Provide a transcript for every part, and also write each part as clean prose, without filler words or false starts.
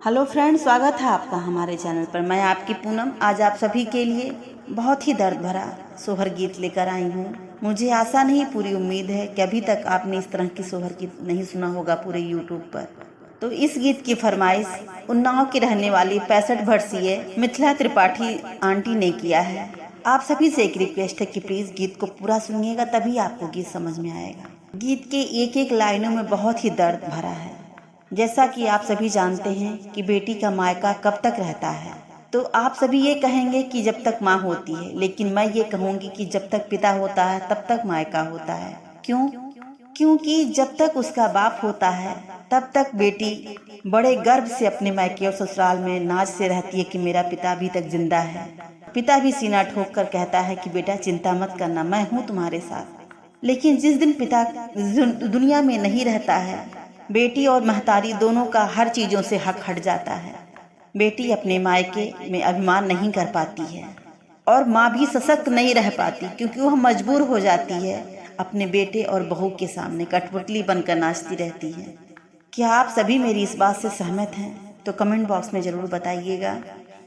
Hello friends, स्वागत है आपका हमारे चैनल पर। मैं आपकी पूनम आज आप सभी के लिए बहुत ही दर्द भरा सोहर गीत लेकर आई हूँ। मुझे आशा नहीं, पूरी उम्मीद है कि अभी तक आपने इस तरह की सोहर गीत नहीं सुना होगा पूरे यूट्यूब पर। तो इस गीत की फरमाइश उन्नाव की रहने वाली 65 वर्षीय मिथिला त्रिपाठी आंटी ने किया है। आप सभी से एक रिक्वेस्ट है कि प्लीज गीत को पूरा सुनिएगा, तभी आपको गीत समझ में आएगा। गीत के एक एक लाइनों में बहुत ही दर्द भरा है। जैसा कि आप सभी जानते हैं कि बेटी का मायका कब तक रहता है, तो आप सभी ये कहेंगे कि जब तक माँ होती है, लेकिन मैं ये कहूँगी कि जब तक पिता होता है तब तक मायका होता है। क्यों? क्योंकि जब तक उसका बाप होता है तब तक बेटी बड़े गर्व से अपने मायके और ससुराल में नाज से रहती है कि मेरा पिता अभी तक जिंदा है। पिता भी सीना ठोक कर कहता है कि बेटा चिंता मत करना, मैं हूँ तुम्हारे साथ। लेकिन जिस दिन पिता दुनिया में नहीं रहता है, बेटी और महतारी दोनों का हर चीजों से हक हट जाता है। बेटी अपने मायके में अभिमान नहीं कर पाती है और माँ भी सशक्त नहीं रह पाती, क्योंकि वह मजबूर हो जाती है अपने बेटे और बहू के सामने कठपुतली बनकर नाचती रहती है। क्या आप सभी मेरी इस बात से सहमत हैं? तो कमेंट बॉक्स में जरूर बताइएगा।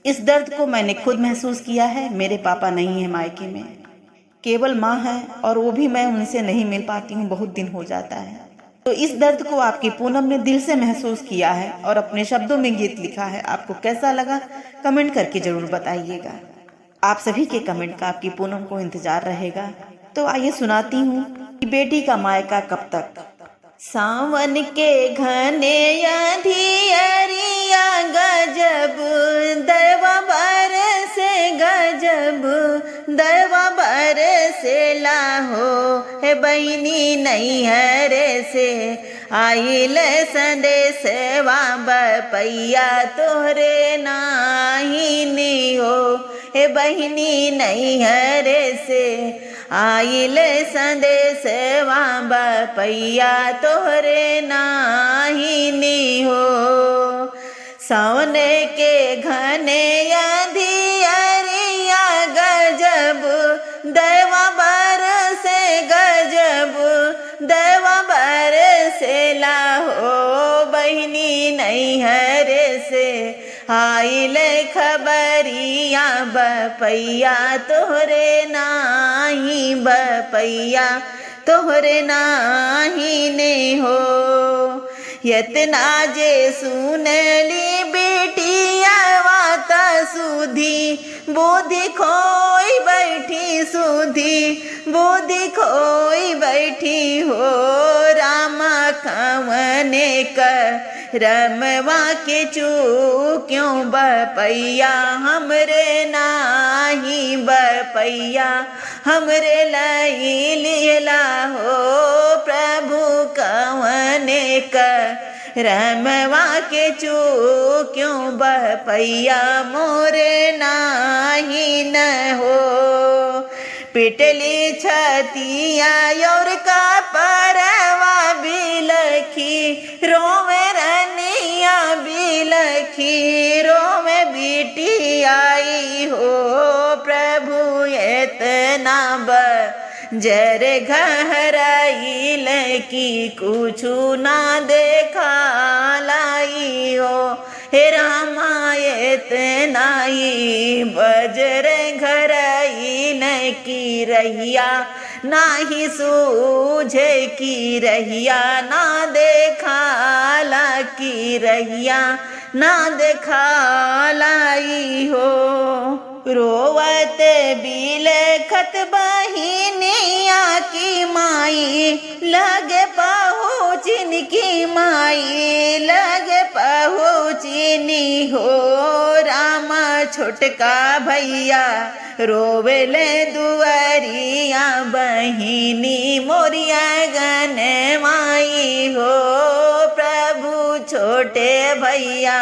इस दर्द को मैंने खुद महसूस किया है। मेरे पापा नहीं है मायके में, केवल माँ है, और वो भी मैं उनसे नहीं मिल पाती हूँ, बहुत दिन हो जाता है। तो इस दर्द को आपकी पूनम ने दिल से महसूस किया है और अपने शब्दों में गीत लिखा है। आपको कैसा लगा कमेंट करके जरूर बताइएगा। आप सभी के कमेंट का आपकी पूनम को इंतजार रहेगा। तो आइए सुनाती हूँ कि बेटी का मायका कब तक। सावन के घने अंधियरिया गजब दैवा बरसे, गजब दैवा बरसे लाहो हे बहिनी नैहर से आइल संदेशवा बपैया तोहरे नाही हो हे बहिनी नैहर से आइल संदेशवा बपैया तोहरे नाही हो। सावन के घने अंधियरिया गजब दैवा बरसे, गजब दैवा बरसे लाहो बहिनी नैहर से आइल खबरिया बपैया तोहरे नाही, बपैया तोहरे नाही ने हो। यतना जे सुनली बेटिया वाता सुधी बुद्धि खोई बैठी, सुधी बुद्धि खोई बैठी हो। रामा कवने कर रमवा के चूक्यों बपैया हमरे नाही, बपैया हमरे लाई लीला हो। प्रभु कवने कर रमवा के चूक्यों बपैया मोरे नाही न हो। पिटली छतिया और का परवा बिलखी रोवे रनिया बिलखी रोवे बेटी आई हो। प्रभु इतना जर घहराइल की कुछु ना देखा लाई हो हे रामा इतना ही बजर घराइल की रहिया नाही सूझे की रहिया ना देखा ला की रहिया ना देखा लाई हो। रोवत बिलखत बहिनिया की माई लगे पहुँचिन की माई लगे पहुँचिनी हो। रामा छोटका भैया रोवेले दुआरिया बहिनी मोरिया गन माई हो। प्रभु छोटे भैया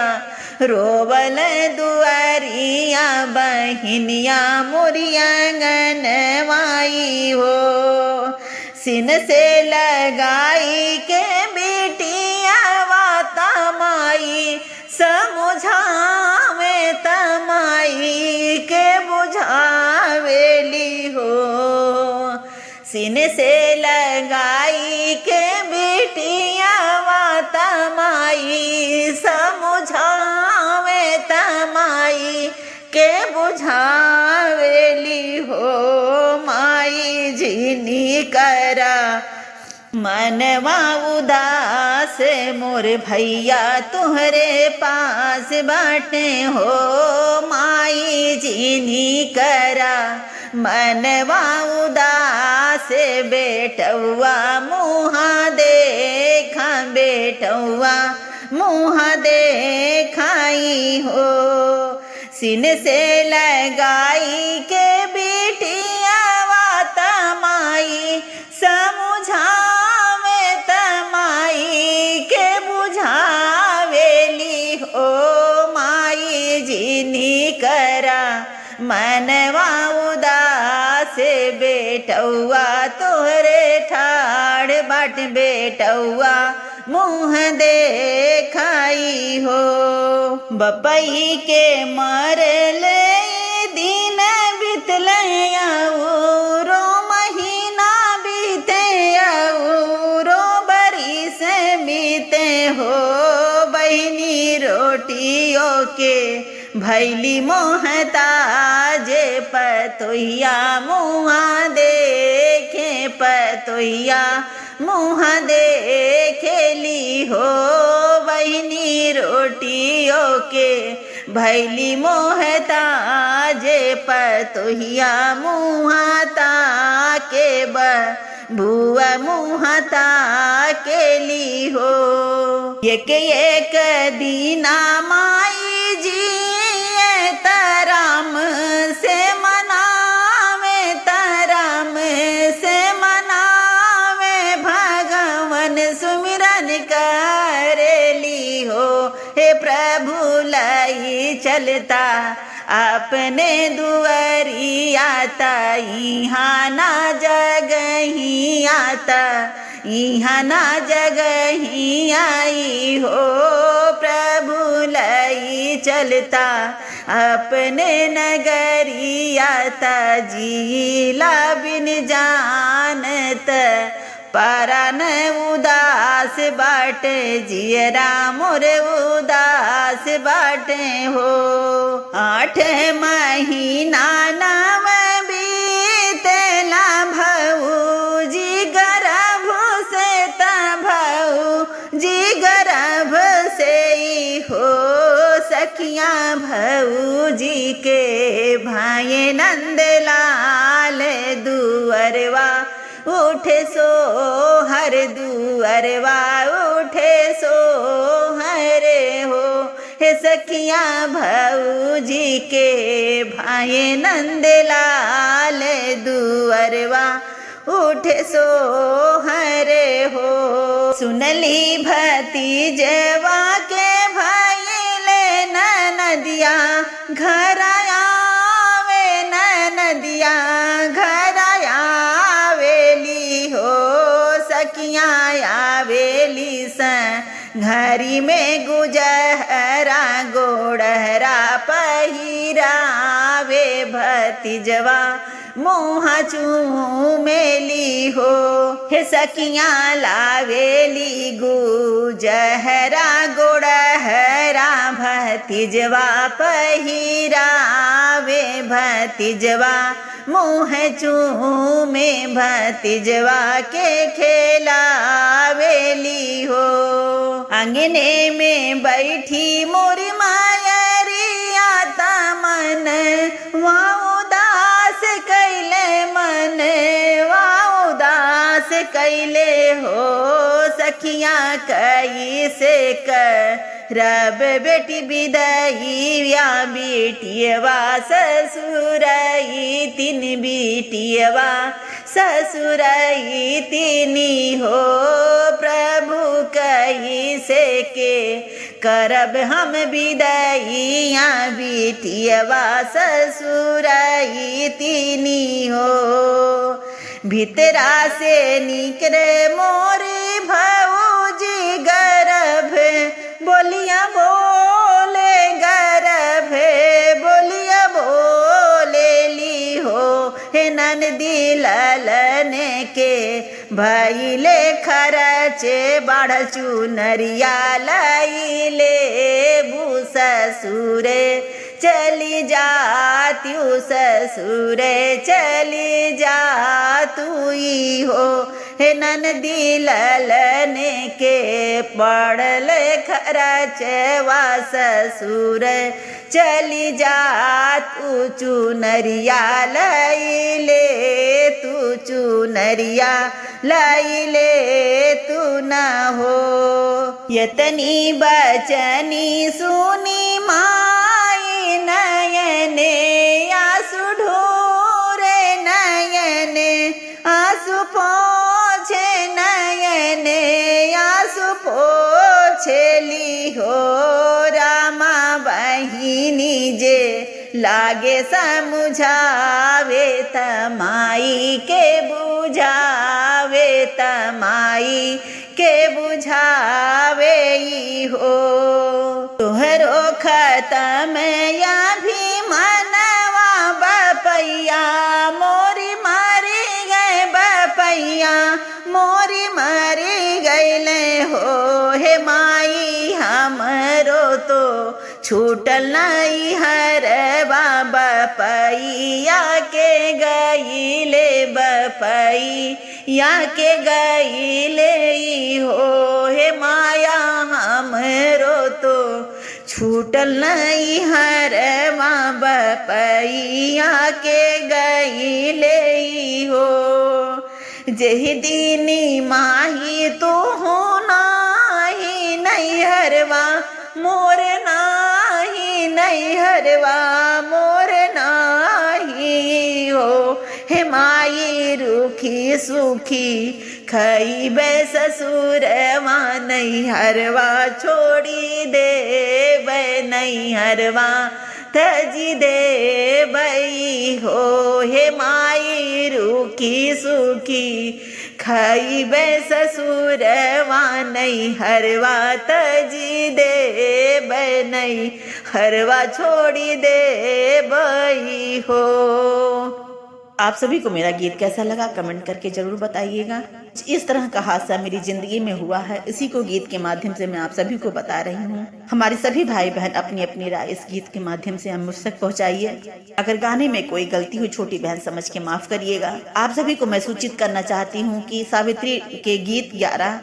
रोवल दुआरिया बहिनिया मोरिया गन माई हो। सिन से लगाई के बेटिया वाता माई समझावे तमाई के बुझावेली हो। सीने से लगाई के बेटिया माता माई समझा के बुझावेली हो माई जिनी करा मनवा उदास मोर भैया तुहरे पास बाटे हो माई जिनी करा मनवा उदास बेटौआ मुहा देखा बेटौआ मुहा देखाई हो सिन से लगाई के बिटिया तमाई समुझावे तमाई के बुझावेली हो माई जिनी करा मनवा उदास बेटौआ तोहरे ठाड़ बाट बेटौआ मुँह देखाई हो बपई के मरले दिन बितले रो महीना बीते रो बरिस बीते हो बहनी रोटियों के भैली मोहताज पतोहिया मुँहा देखे पतोहिया मुँहा देखेली हो बहनी रोटियों के भैली मोहताज पतोहिया मुँहा ताके बुआ मुँहा ताकेली हो एक दीना माई जी तराम से मनावे तराम से मनावे भगवन सुमिरन करेली हो हे प्रभु लाई चलता अपने दुआरी आता यहाँ ना जगही आता यहाँ ना जगही आई हो प्रभु लाई चलता अपने नगरी आता जीला बिन जानत परान उदास बाटे जियरा मोर उदास बाटे हो 8 महीना नाम बीतेला भौजी गर्भ से भौजी गर्भ से हो सखिया भौजी के भाई नंदलाल दुअरवा उठे सो हर दुअरवा उठे सो हरे हो हे सखिया भौजी के भाई नंदलाल दुअरवा उठे सो हरे हो सुनली भतीजवा के भैले नदिया घर आवे नदिया घर आवेली हो सखिया आवेली घरी में गुजहरा गोड़हरा पहिरावे भतीजवा मुँहा चूमेली हो हे सखिया लावेली गुजहरा गोड़हरा भतीजवा पहिरावे भतीजवा मुँह चूमे भतीजवा के खेलावेली हो अंगने में बैठी मोरी मायरिया तमन उदास कैले मन उदास कैले हो सखिया कैसे रब बेटी विदाई या बेटियवा ससुराई 3 बेटियवा ससुराई 3 हो प्रभु कैसे के करब हम विदाइया बेटियवा ससुराई 3 हो भीतरा से निकरे मोरी भौजी गर्भ बोलिया बोले गर्भ बोलिया बोलेली हो हे ननदी ललने के भैले खरचे बाढ़ चुनरिया लैले बू ससुरे चली जात्यू ससुर चली जातू ई हो हे ननदी ललने के पड़ल खरचवा ससुर चली जातू चुनरिया लैले तू चुनरिया लैले तू न हो यतनी बचनी सुनी माई नयने आंसू ढोरे नयने आंसू पोछे नयने आंसू पोछेली हो रामा बहिनी जे लागे समुझावे तमाई के बुझावे तमाई के बुझावे ई हो तोहरो खत्म या भी मनवा बपैया मोरी मारी गए बपैया मोरी मारी गैले हो हे माई हमरो तो छूटल नहीं हर बाबा पैया के गईले बपैया के गईले हो हे माया हमरो तो छूटल नहीं हर बाबा पैया के गईले हो जही दीनी माही तो होना ही नहीं हरवा मोर नाही नहीं हरवा मोर नाही हो हे माई रूखी सूखी खईबे ससुरवा नहीं हरवा छोड़ी दे नहीं हरवा तजी दे बई हो हे माई रूखी सूखी खईबे ससुरवा नहीं हरवा तजी दे नहीं हरवा छोड़ी दे बई हो। आप सभी को मेरा गीत कैसा लगा कमेंट करके जरूर बताइएगा। इस तरह का हादसा मेरी जिंदगी में हुआ है, इसी को गीत के माध्यम से मैं आप सभी को बता रही हूँ। हमारे सभी भाई बहन अपनी अपनी राय इस गीत के माध्यम से हम मुझ तक पहुँचाइए। अगर गाने में कोई गलती हुई छोटी बहन समझ के माफ करिएगा। आप सभी को मैं सूचित करना चाहती हूँ कि सावित्री के गीत 11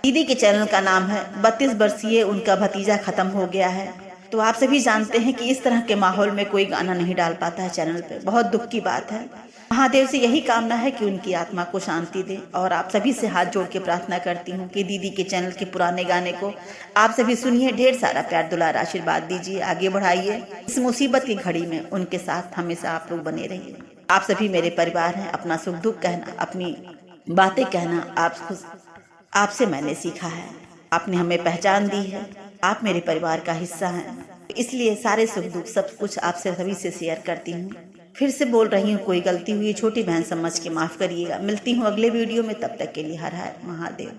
दीदी के चैनल का नाम है। 32 वर्षीय उनका भतीजा खत्म हो गया है। तो आप सभी जानते हैं कि इस तरह के माहौल में कोई गाना नहीं डाल पाता है चैनल पे, बहुत दुख की बात है। महादेव से यही कामना है कि उनकी आत्मा को शांति दे और आप सभी से हाथ जोड़ के प्रार्थना करती हूँ कि दीदी के चैनल के पुराने गाने को आप सभी सुनिए, ढेर सारा प्यार दुलार आशीर्वाद दीजिए, आगे बढ़ाइए। इस मुसीबत की घड़ी में उनके साथ हमेशा आप लोग बने रहिए। आप सभी मेरे परिवार हैं, अपना सुख दुख कहना, अपनी बातें कहना आपसे मैंने सीखा है। आपने हमें पहचान दी है, आप मेरे परिवार का हिस्सा हैं, इसलिए सारे सुख दुख सब कुछ आपसे सभी से शेयर करती हूँ। फिर से बोल रही हूँ, कोई गलती हुई छोटी बहन समझ के माफ करिएगा। मिलती हूँ अगले वीडियो में, तब तक के लिए हर हर महादेव।